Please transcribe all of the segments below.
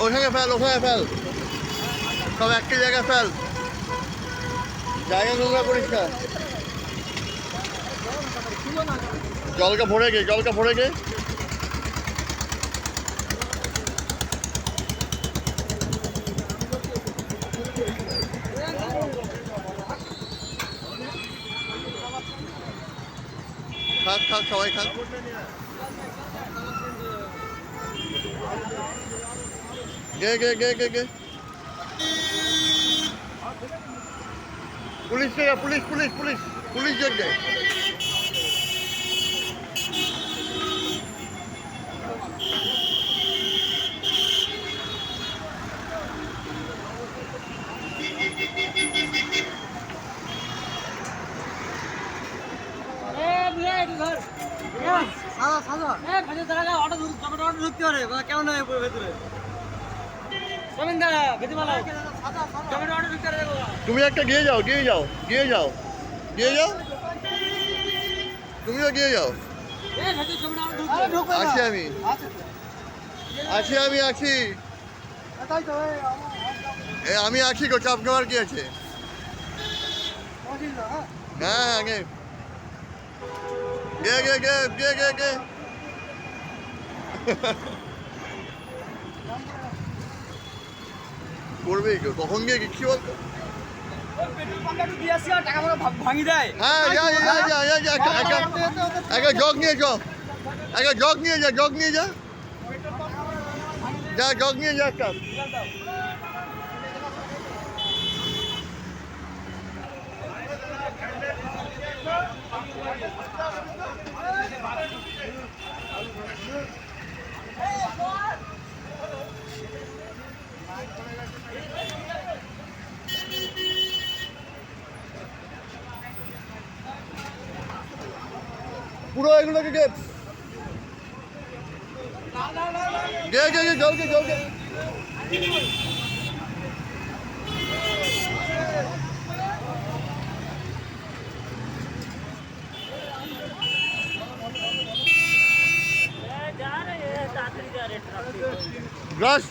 ওখানে ফেল, ওখানে ফেল, সব একটি জায়গায় ফেল, জায়গা নোংরা করিস না। জলকা ভরে গে, জলকা ভরে গে। খাক খাক, সবাই খাক। গে গে গে গে গে। পুলিশ গে, পুলিশ পুলিশ পুলিশ পুলিশ গে। তুমি একটা গিয়ে যাও, গিয়ে যাও, গিয়ে যাও, গিয়ে যাও, তুমিও গিয়ে যাও। আছি আমি, আছি আমি, আছি আমি আছি গো, চাপ নেওয়ার কি আছে? হ্যাঁ হ্যাঁ, গে গে গে গে গে গে গে। করবেই কেউ, কখন গিয়ে কি বলতো? হ্যাঁ, যা যা যা যা যা, একটা জগ নিয়ে যা, একটা জগ নিয়ে যা, জগ নিয়ে যা, যা জগ নিয়ে যা একটা। পুরো এগুলোকে গে গে গে গে, জল গে, জল গে। গ্লাস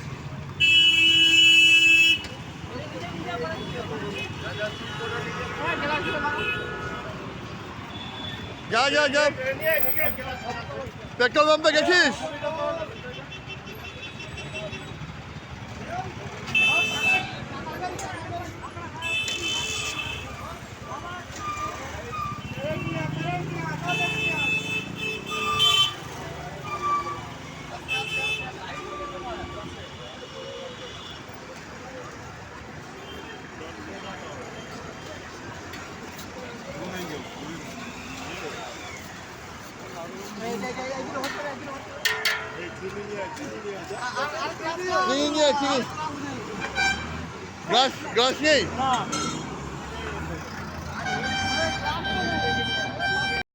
যা যা যা, পেট্রোল পাম্পে গেছিস? চিনি নিয়ে, চিনি গ্লাস, গ্লাস নেই।